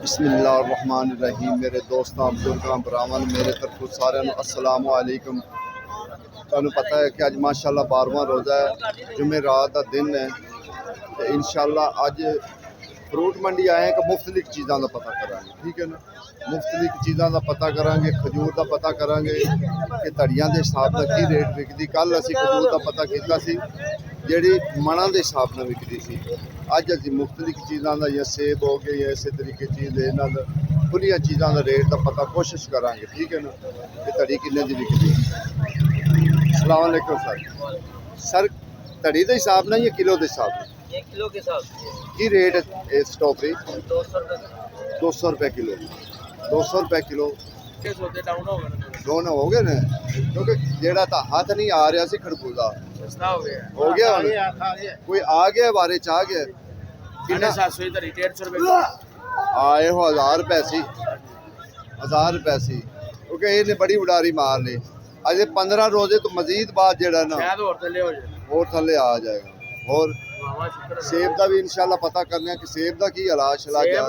बिस्मिल्लाहिर्रहमानिर्रहीम। मेरे दोस्तों बुजुर्गों भरावान मेरे तरफों सारे अस्सलाम वालेकुम। तुहानू पता है कि अज माशाअल्लाह 12वां रोज़ा है, जुमे रात का दिन है। तो इंशाअल्लाह अज फ्रूट मंडी आए कि मुख्तलिफ चीज़ों का पता करांगे, ठीक है ना। मुख्तलिफ चीज़ों का पता करांगे, खजूर का पता करांगे कि धड़ियां के हिसाब से की रेट विकती। कल असी खजूर का पता किया सी जी मणा के हिसाब से विकती सी। अज असी मुख्तलिफ चीज़ों का या सेब हो गए या इस तरीके चीज़ इन्होंने खुलिया चीज़ों का रेट का पता कोशिश करांगे, ठीक है ना। कि धड़ी किन्ने की विकती। अस्सलाम वालेकुम सर। सर धड़ी के हिसाब ना या किलो के हिसाब से? किलो के हिसाब की रेट है स्ट्रॉबेरी? 200 रुपये किलो। 200 रुपये किलो दोनों हो गए ने, क्योंकि जेड़ा था हाथ नहीं आ रहा सी खरबूजा हो गया हुण। कोई आ गया बारे च आ गया कितना? 150 रुपये आए हो 1000 रुपये सी, 1000 रुपये सी, क्योंकि इन्हें बड़ी उडारी मार ली। अजे 15 रोजे तो मजीद बाद जेड़ा ना और थले आ जाएगा। और सेब का भी इंशाल्लाह पता करने हैं कि सेब का की हालात शला क्या।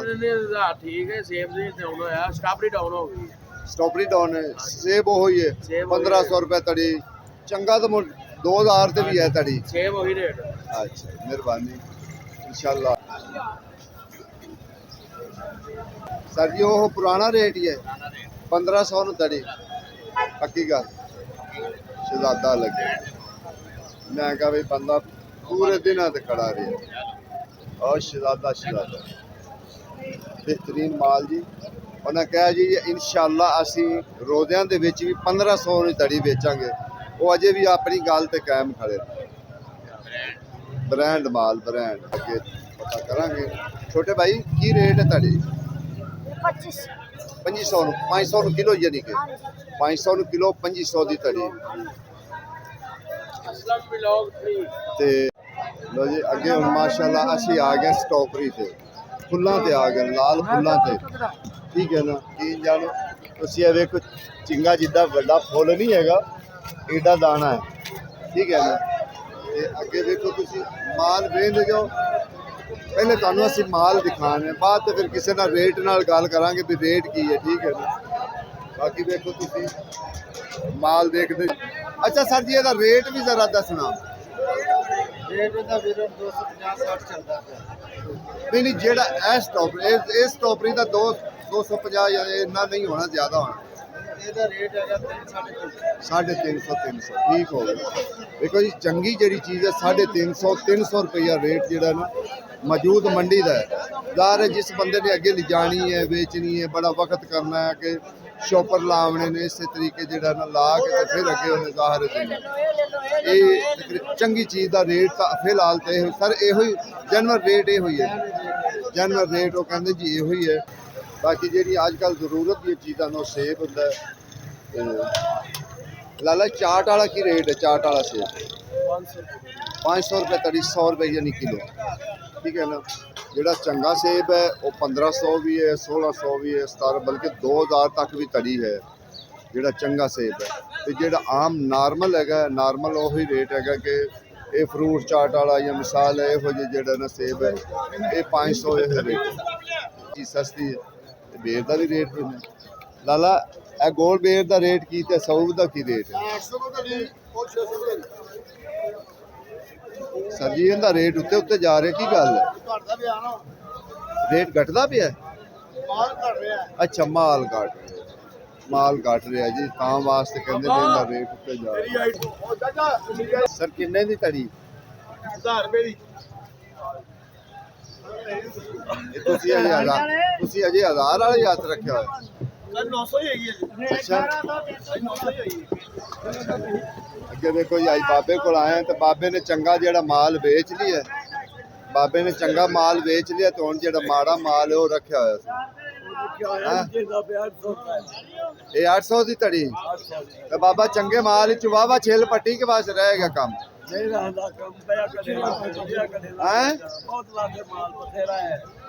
ठीक है, सेब दी डाउन होया, स्ट्रॉबेरी डाउन हो गई। स्ट्रॉबेरी डाउन है, सेब वो ही है 1500 रुपये तड़ी। चंगा तो 2000 से भी है तड़ी। सेब वही रेट। अच्छा मेहरबानी इंशाल्लाह। सर जी वो पुराना रेट ही है 1500 तड़ी। पक्की गल शहजादा लगे। मैं कहा भाई बंदा पूरे दिन ते खड़ा रहा और शहजादा शहजादा बेहतरीन माल जी। उन्हें कहा जी इंशाअल्लाह असी रोज़ियां दे विच भी 1500 की तड़ी बेचांगे। वो अजे भी अपनी गल ते कायम खड़े। ब्रांड माल ब्रांड अगे पता करांगे। छोटे भाई की रेट है तड़ी? 2500 500 किलो, यानी कि 500 किलो 2500 की तड़ी। ते लो जी अगे हम माशाअल्लाह असी आ गए स्ट्रॉबेरी से, फुल्लां ते आ गए, लाल फुल्लां ते, ठीक है ना। की जानो तुसीं वेखो चिंगा जिद्दां वड्डा फुल नहीं हैगा, एडा दाना है, ठीक है ना। ते अगे देखो तुसीं माल वेंदे जाओ। पहले तुहानू असी माल दिखाने बाद तो फिर किसी ना रेट नाल गल करांगे भी रेट की है, ठीक है ना। बाकी देखो तुसीं माल देखते। अच्छा सर जी, ਇਹਦਾ रेट भी जरा दसना। नहीं जेड़ा स्ट्रॉबेरी स्ट्रॉबेरी का 250 या इन्ना नहीं होना, ज्यादा होना। 350 ठीक हो गया। देखो जी चंगी जी चीज़ है 350 300 रुपया रेट जो ना मौजूद मंडी का है। ज़ाहिर है जिस बंदे ने अगे ले जानी है बेचनी है बड़ा वक्त करना है कि शॉपर लावने ने इस तरीके जो ना ला के फिर अगे उन्हें ज़ाहिर है ये चंगी चीज़ का रेट तो फिलहाल तो सर यो जनरल रेट यो है। जनरल रेट वो कहते जी यो है। बाकी जी अजकल जरूरत दी चीज़ों में सेब होंगे। लाला चाट वाला की रेट है? चाट वाला सेब 500 रुपये तड़ी, 100 रुपये यानी किलो, ठीक है ना। जोड़ा चंगा सेब है वो 1500 भी है, 1600 भी है, 17 बल्कि 2000 तक भी तड़ी है जोड़ा चंगा सेब है। तो जोड़ा आम नॉर्मल है नॉर्मल वही रेट है कि ये फ्रूट चाट वाला या मिसाल है यो जो ना सेब है ये 500 रेट चीज़ सस्ती है। बेर का भी रेट भी लाला ए गोल बेर का रेट की ते सऊद का की रेट है? सर जी इनका रेट उत्ते उत्ते जा रहा की गल है? रेट घटदा पिया? अच्छा माल घट रहा जी तां वास्ते कहंदे ने इनका रेट उत्ते जा रहा। सर किन्ने दी तड़ी? 1000 रुपए दी। तुसी अजे 1000 वाले हाथ रखा हुआ? 900 ही है। अच्छा अगे देखो जी अज बाबे को आए तो बाबे ने चंगा जो माल बेच लिया। बाबे ने चंगा माल बेच लिया तो हम जो माड़ा माल है वो रखा हुआ। ये 800 की तड़ी तो बाबा चंगे माल वाहवा छिल पट्टी के पास रह गया काम।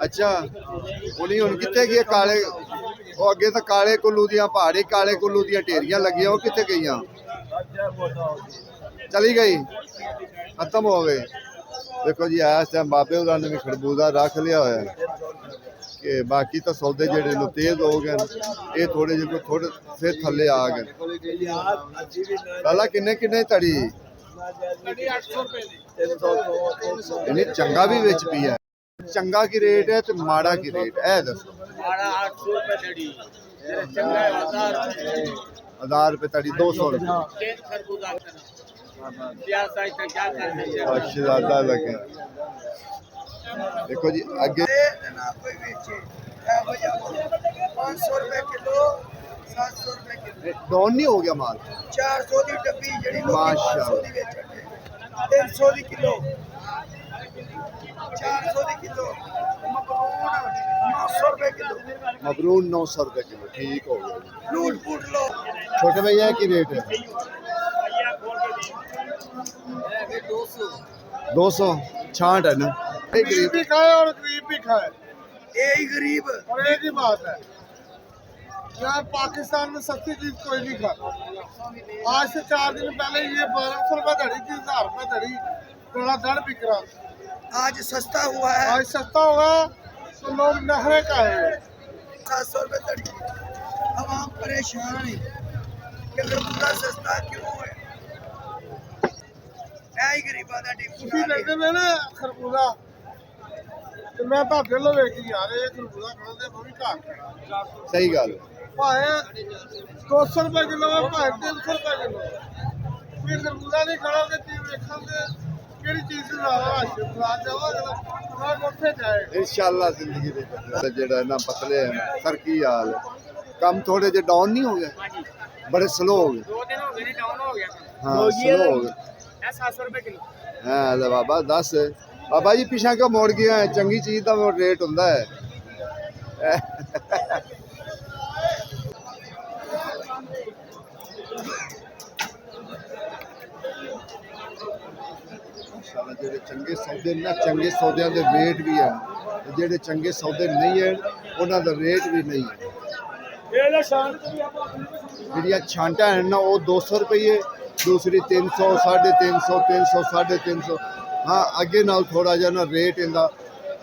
अच्छा उन्हीं हुण कित्थे गए काले वो अगे तो काले कुल्लू दियां पहाड़ी काले कुल्लू दियां ढेरियां लगियां वो कित्थे गईयां? चली गई, खत्म हो गई। देखो जी इस टाइम बाबे होरां ने भी खरबूजा रख लिया होया। ਕਿ ਬਾਕੀ ਤਾਂ ਸੌਦੇ ਜਿਹੜੇ ਨੂੰ ਤੇਜ਼ ਹੋ ਗਏ ਨੇ, ਇਹ ਥੋੜੇ ਜਿਹੇ ਥੋੜੇ ਫਿਰ ਥੱਲੇ ਆ ਗਏ। ਲਾਲਾ ਕਿੰਨੇ ਕਿੰਨੇ ਧੜੀ? 800 ਰੁਪਏ ਦੀ। ਇਹਨੇ ਚੰਗਾ ਵੀ ਵਿੱਚ ਪਿਆ। ਚੰਗਾ ਕੀ ਰੇਟ ਹੈ ਤੇ ਮਾੜਾ ਕੀ ਰੇਟ ਹੈ, ਇਹ ਦੱਸੋ। माड़ा 800 रुपए दड़ी, चंगा है 1000 रुपए। 1000 रुपये तड़ी 200 रुपये। तेज खरबूजा क्या साइज का क्या करने चाहिए? ज्यादा लगे। देखो जी आगे 500 रुपए किलो, 700 रुपए किलो, डाउन नहीं हो गया माल। 400 दी डब्बी जड़ी लोग माशाअल्लाह। 500 दी बेचते, 300 दी किलो, 400 दी किलो, मकरून 900 रुपए किलो, मबरून 900 रुपये किलो। ठीक हो गया। लूट फूट लो। छोटे भैया की रेट है 200। छांट है ना। गरीब भी खाए और गरीब भी खाए, यही गरीब और एक ही बात है, यहाँ पाकिस्तान में सस्ती चीज कोई नहीं खाता। आज से 4 दिन पहले ये 1200 रुपए धड़ी थी, 1000 रुपए धड़ी, थोड़ा दर बिक रहा था। आज सस्ता हुआ है, आज सस्ता हुआ तो लोग नखरे का है। 700 रुपए तड़ी। आवाम परेशान है कि खरबूजा सस्ता क्यों है। ऐ गरीबा दा ਤੁਸੀਂ डिपू ਲੈਂਦੇ ਨੇ ਨਾ ਖਰਬੂਜ਼ਾ, ਤੇ ਮੈਂ ਤੁਹਾਡੇ ਲੋ ਵੇਖੀ ਯਾਰ ਇਹ ਖਰਬੂਜ਼ਾ ਖਾਂਦੇ ਮੈਂ ਵੀ ਘਰ सही गल। ਭਾਵੇਂ 200 ਰੁਪਏ ਕਿਲੋ ਹੈ, ਭਾਵੇਂ 300 ਰੁਪਏ ਕਿਲੋ। ਫਿਰ ਖਰਬੂਜ਼ਾ ਨਹੀਂ ਖਾਓਗੇ ਤੇ ਵੇਖਾਂਗੇ ਕਿਹੜੀ ਚੀਜ਼ ਦਾ ਰਾਸ਼ਨ ਖਾ ਜਾਵਾਂਗੇ ਨਾ ਉੱਥੇ ਜਾਏ। इंशाल्लाह जिंदगी दे जेड़ा ना पतले हैं सर की हाल है। कम थोड़े जे डाउन नहीं हो गए, बड़े स्लो हो गए। 2 दिन हो गए डाउन हो गया। हाँ स्लो हो गए। 700 रुपए किलो। हाँ ले बाबा 10 बाबा जी पिछा क्यों मोड़ गया है? चंगी चीज का रेट होता है। ਜਿਹੜੇ ਚੰਗੇ ਸੌਦੇ ਨਾ ਚੰਗੇ ਸੌਦਿਆਂ ਦੇ ਰੇਟ ਵੀ ਹਨ, ਜਿਹੜੇ ਚੰਗੇ ਸੌਦੇ ਨਹੀਂ ਹਨ ਉਹਨਾਂ ਦਾ ਰੇਟ ਵੀ ਨਹੀਂ ਹੈ। ਜਿਹੜੀਆਂ ਛਾਂਟਾਂ ਹਨ ਨਾ ਉਹ 200 ਰੁਪਏ, दूसरी 300, 350, 300, 350। हाँ अगे नाल थोड़ा जा ना रेट इनका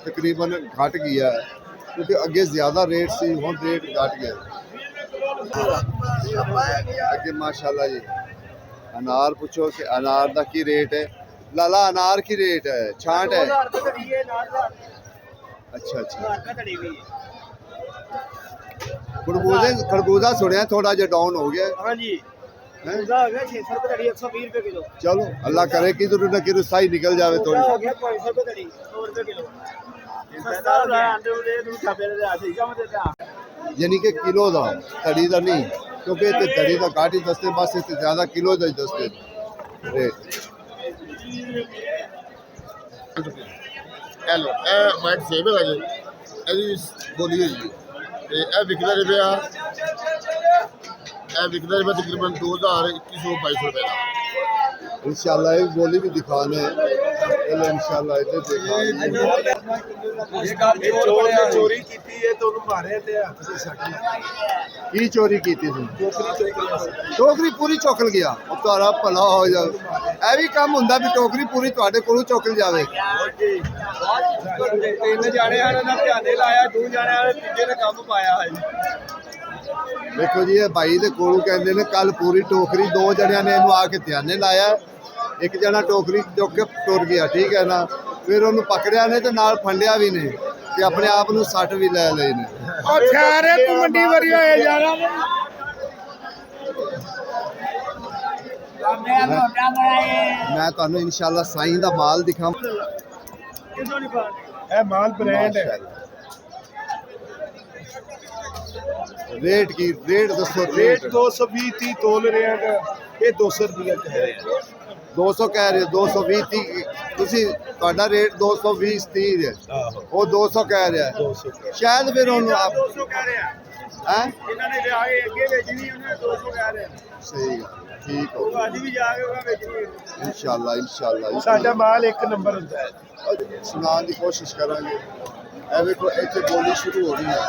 तकरीबन घट गया है, क्योंकि अगे ज़्यादा रेट सी, हुण रेट घट गया। अगे माशाल्लाह जी अनार पूछो कि अनार का की रेट है? लाला अनार की रेट है? छांट है? 2000 रुपए दड़ी है नाल का। अच्छा अच्छा। 2000 रुपए दड़ी हुई है। खरबूजा सुनिया थोड़ा जा डाउन हो गया हाँ जी। है। खरबूजा हो गया 600 रुपए दड़ी, 120 रुपए किलो। चलो अल्लाह करे कि ना कि सही निकल जावे खरबूजा हो थोड़ी। गया 500 रुपए दड़ी, 100 रुपए किलो। सस्ता हो गया आंदे दे दूं छापे दे आ ठीक है मते दा। यानी कि किलो का धड़ी का नहीं, क्योंकि इतने धड़ी का घट ही दसते, बस इतने ज्यादा किलो का ही दसते रेट। हेलो ए वाइट सेब है जी, ਇਹਦੀ ਬੋਲੀ ਹੈ ਜੀ ਤੇ ਇਹ ਵਿਕਦਾ ਰਿਹਾ ਤਕਰੀਬਨ 2000, 2100, 2200 ਰੁਪਏ ਦਾ। इंशाल्लाह ये बोली भी दिखाने हैं, चलो इंशाल्लाह इधर दिखाने ਚੋਰੀ ਕੀਤੀ ਹੈ ਤੇ ਉਹਨੂੰ ਮਾਰਿਆ ਤੇ ਹੱਥ ਦੇ ਸੱਟ की चोरी की थी टोकरी पूरी चुकल गया ਉਹ ਤੁਹਾਡਾ ਭਲਾ ਹੋ ਜਾਵੇ। ਇਹ ਵੀ ਕੰਮ ਹੁੰਦਾ ਵੀ ਟੋਕਰੀ ਪੂਰੀ ਤੁਹਾਡੇ ਕੋਲੋਂ ਚੁਕਲ ਜਾਵੇ। 3 ਜਾਣੇ ਹਨ ਨਾ ਧਿਆਨੇ ਲਾਇਆ, 2 ਜਾਣੇ ਵਾਲੇ ਤੀਜੇ ਨੇ ਕੰਮ ਪਾਇਆ ਹੈ। ਦੇਖੋ ਜੀ ਇਹ ਭਾਈ ਦੇ ਕੋਲੋਂ ਕਹਿੰਦੇ ਨੇ ਕੱਲ ਪੂਰੀ ਟੋਕਰੀ 2 ਜਣਿਆਂ ਨੇ ਇਹਨੂੰ ਆ ਕੇ ਧਿਆਨੇ ਲਾਇਆ, ਇੱਕ ਜਣਾ ਟੋਕਰੀ ਚੁੱਕ ਕੇ ਟੁਰ ਗਿਆ, ਠੀਕ ਹੈ ਨਾ। ਫਿਰ ਉਹਨੂੰ ਪਕੜਿਆ ਨੇ ਤੇ ਨਾਲ ਫੰਡਿਆ ਵੀ ਨੇ ਤੇ ਆਪਣੇ ਆਪ ਨੂੰ ਸੱਟ ਵੀ ਲੈ ਲਏ ਨੇ। ਉਹ ਠਹਿਰੇ ਤੂੰ ਮੰਡੀ ਵਰੀ ਹੋਏ ਜਾਣਾ ਮੈਂ ਤੁਹਾਨੂੰ ਇਨਸ਼ਾਅੱਲਾ ਸਾਈਂ ਦਾ ਮਾਲ ਦਿਖਾਵਾਂ। ਇਹ ਮਾਲ ਬ੍ਰਾਂਡ ਹੈ। रेट की रेट दसो ਰੇਟ 220 30 ਤੋਲ ਰਿਹਾ ਹੈ, ਇਹ 200 ਰੁਪਏ ਦਾ ਹੈ। 200 कह रहे हो, 220 30 ਤੁਸੀਂ ਤੁਹਾਡਾ ਰੇਟ 220 30 ਹੈ, ਉਹ 200 ਕਹਿ ਰਿਹਾ ਹੈ। ਸ਼ਾਇਦ ਫਿਰ ਉਹਨੂੰ ਆਪ 200 कह रहे हैं। ਹੈ ਇਹਨਾਂ ਨੇ ਵਿਆਹ ਕੇ ਅੱਗੇ ਵੇਚਣੀ, ਉਹਨੇ 200 ਕਹਿ ਰਹੇ हैं। ਸਹੀ ਗੱਲ, ਠੀਕ ਹੋ ਉਹ ਅੱਜ ਵੀ ਜਾ ਕੇ ਉਹਨਾਂ ਵੇਚਣੀ ਹੈ। ਇਨਸ਼ਾਅੱਲਾ ਇਨਸ਼ਾਅੱਲਾ ਸਾਡਾ ਮਾਲ 1 ਨੰਬਰ ਹੁੰਦਾ ਹੈ। ਸੁਣਾਉਣ ਦੀ ਕੋਸ਼ਿਸ਼ ਕਰਾਂਗੇ। ਇਹ ਵੇਖੋ ਇੱਥੇ ਬੋਲੀ ਸ਼ੁਰੂ ਹੋ ਰਹੀ ਹੈ,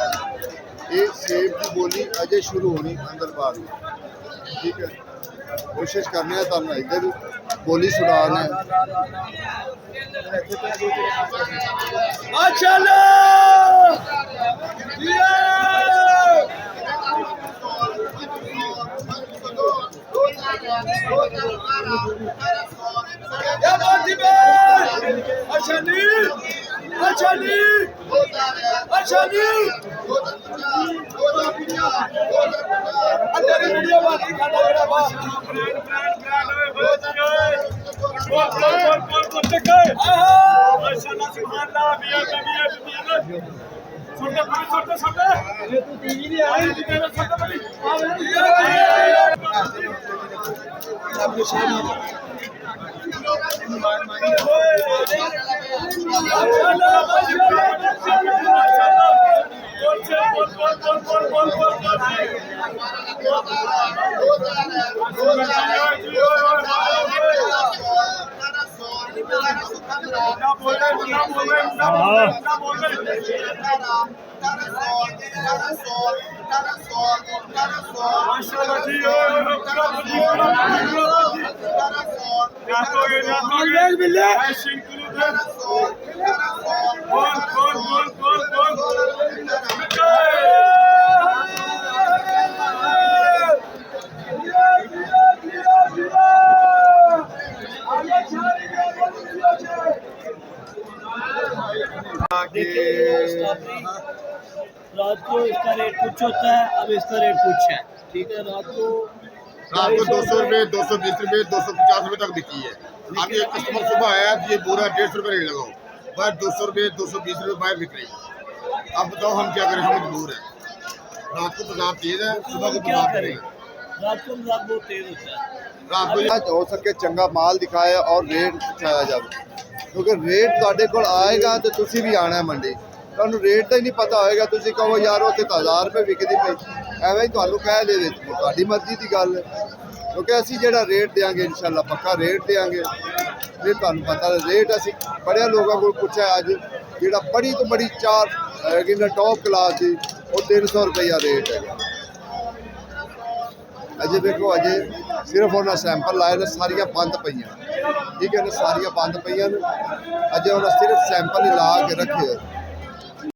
ਇਹ ਸੇਬ ਦੀ ਬੋਲੀ ਅਜੇ ਸ਼ੁਰੂ ਹੋਣੀ ਅੰਦਰ ਬਾਹਰ ਨੂੰ, ਠੀਕ ਹੈ। कोशिश करने हैं तुम इधर बोली सुनाने चलो या बाती में अच्छा नहीं अच्छा नहीं अच्छा नहीं अंदर वीडियो बाती खाना मेरा बाप रात को इसका रेट कुछ होता है, अब इसका रेट कुछ है। ठीक है, रात को 200 रुपये, 220 रुपये, 250 रुपये तक बिकी है। अभी एक कस्टमर सुबह आया तो ये बोरा 150 रुपये रेट लगाओ, बाहर 200 रुपये, 220 रुपये बाहर बिक रही है। अब बताओ हम क्या करें, हम मजबूर है। रात को बाजार तेज है, सुबह को क्या बाजार करें? करें। रात को बाजार बहुत तेज होता है। रात को हो सके चंगा माल दिखाया और रेट दिखाया जाए, क्योंकि रेट ਤੁਹਾਡੇ ਕੋਲ ਆਏਗਾ ਤੇ ਤੁਸੀਂ ਵੀ ਆਣਾ ਹੈ ਮੰਡੀ। ਤੁਹਾਨੂੰ ਰੇਟ ਦਾ ਹੀ ਨਹੀਂ ਪਤਾ ਹੋਏਗਾ, ਤੁਸੀਂ ਕਹੋ ਯਾਰ ਉੱਥੇ ਤਾਂ 1000 ਰੁਪਏ ਵਿਕਦੀ ਪਈ, ਐਵੇਂ ਹੀ ਤੁਹਾਨੂੰ ਕਹਿ ਦੇ ਵਿੱਚ ਤੁਹਾਡੀ ਮਰਜ਼ੀ ਦੀ ਗੱਲ ਹੈ। ਕਿਉਂਕਿ ਅਸੀਂ ਜਿਹੜਾ ਰੇਟ ਦੇਾਂਗੇ ਇਨਸ਼ਾਅੱਲਾ ਪੱਕਾ ਰੇਟ ਦੇਾਂਗੇ। ਫਿਰ ਤੁਹਾਨੂੰ ਪਤਾ ਰੇਟ ਅਸੀਂ ਬੜਿਆਂ ਲੋਕਾਂ ਕੋਲ ਪੁੱਛਿਆ, ਅੱਜ ਜਿਹੜਾ ਬੜੀ ਤੋਂ ਬੜੀ ਚਾਰ ਹੈਗੀ ਨਾ ਟੌਪ ਕਲਾਸ ਦੀ, ਉਹ 300 ਰੁਪਈਆ ਰੇਟ ਹੈ। ਅਜੇ ਦੇਖੋ ਅਜੇ ਸਿਰਫ ਉਹਨਾਂ ਸੈਂਪਲ ਲਾਏ ਨੇ, ਸਾਰੀਆਂ ਬੰਦ ਪਈਆਂ। ਠੀਕ ਹੈ ਨਾ, ਸਾਰੀਆਂ ਬੰਦ ਪਈਆਂ ਨੇ, ਅਜੇ ਉਹਨਾਂ ਸਿਰਫ ਸੈਂਪਲ ਹੀ ਲਾ ਕੇ ਰੱਖੇ।